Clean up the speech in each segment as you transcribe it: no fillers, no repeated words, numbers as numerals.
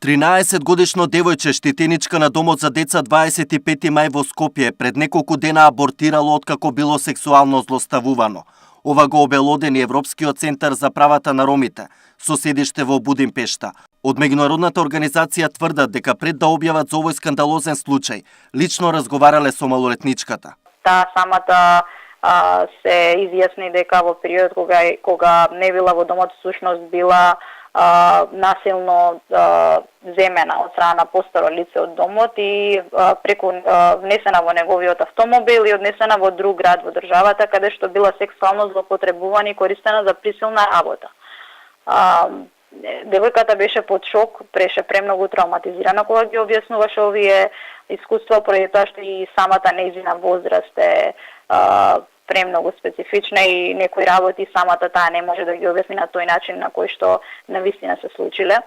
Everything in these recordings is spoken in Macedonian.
13-годишно девојче, штетеничка на домот за деца 25 мај во Скопје, пред неколку дена абортирало откако било сексуално злоставувано. Ова го обелодени Европскиот центар за правата на ромите, со седиште во Будимпешта. Од меѓународната организација тврдат дека пред да објават за овој скандалозен случај, лично разговарале со малолетничката. Таа самата се изјасни дека во период кога не била во домот, всушност била насилно земена од страна на постаро лице од домот и преку внесена во неговиот автомобил и однесена во друг град во државата, каде што била сексуално злоупотребувана и користена за присилна работа. Девојката беше под шок, беше премногу травматизирана кога ги објаснуваше овие искуства, поради тоа што и самата нејзина возраст е премногу специфична и некои работи самата таа не може да ги објасни на тој начин на кој што навистина се случиле.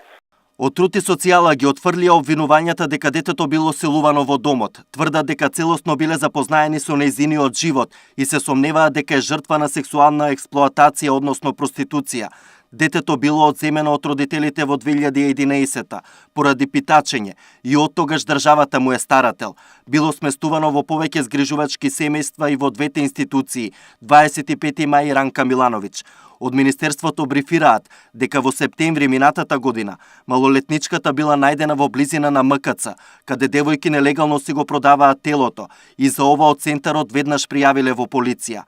Од Труд и социјала ги отфрлија обвинувањата дека детето било силувано во домот. Тврдат дека целосно биле запознаени со нејзиниот живот и се сомневаат дека е жртва на сексуална експлоатација, односно проституција. Детето било одземено од родителите во 2011 поради питачење и од тогаш државата му е старател. Било сместувано во повеќе згрижувачки семејства и во двете институции 25 мај и Ранка Милановиќ. Од Министерството брифираат дека во септември минатата година малолетничката била најдена во близина на МКЦ, каде девојки нелегално си го продаваат телото и за ова од центарот веднаш пријавиле во полиција.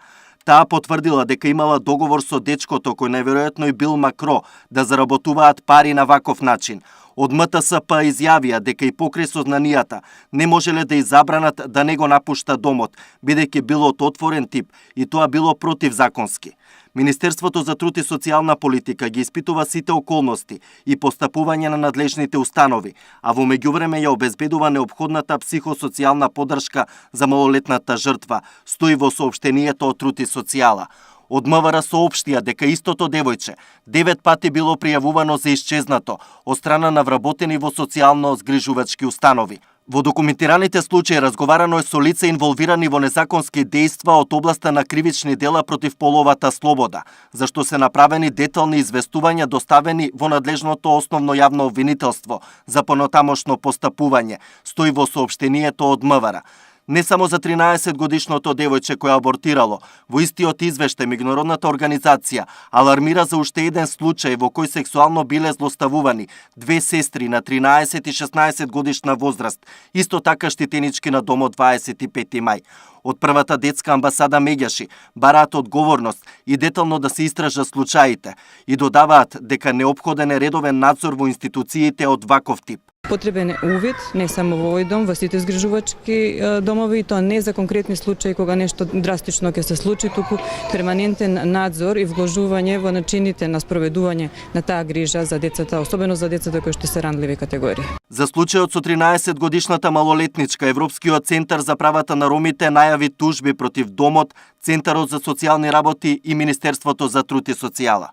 Таа потврдила дека имала договор со дечкото, кој најверојатно и бил макро, да заработуваат пари на ваков начин. Од МТСП изјавија дека и покрај сознанијата не можеле да забранат да не го напушта домот, бидејќи било од отворен тип и тоа било противзаконски. Министерството за труд и социјална политика ги испитува сите околности и постапување на надлежните установи, а во меѓувреме ја обезбедува неопходната психосоцијална поддршка за малолетната жртва, стои во соопштението од Труд и социјала. Од МВР соопштија дека истото девојче 9 пати било пријавувано за исчезнато од страна на вработени во социјално згрижувачки установи. Во документираните случаи разговарано е со лица инволвирани во незаконски дејства од областа на кривични дела против половата слобода, зашто се направени детални известувања доставени во надлежното основно јавно обвинителство за понатамошно постапување, стои во соопштението од МВР. Не само за 13-годишното девојче кој абортирало, во истиот извештај меѓународната организација алармира за уште еден случај во кој сексуално биле злоставувани две сестри на 13 и 16 годишна возраст, исто така штетенички на домот 25 мај. Од првата детска амбасада Меѓаши бараат одговорност и детално да се истражат случаите и додаваат дека неопходен е редовен надзор во институциите од ваков тип. Потребен е увид, не само во овој дом, во сите згрижувачки домови, и тоа не за конкретни случаи кога нешто драстично ќе се случи, туку перманентен надзор и вложување во начините на спроведување на таа грижа за децата, особено за децата кои што се ранливи категории. За случајот со 13-годишната малолетничка, Европскиот центар за правата на ромите најави тужби против домот, Центарот за социјални работи и Министерството за труд и социјала.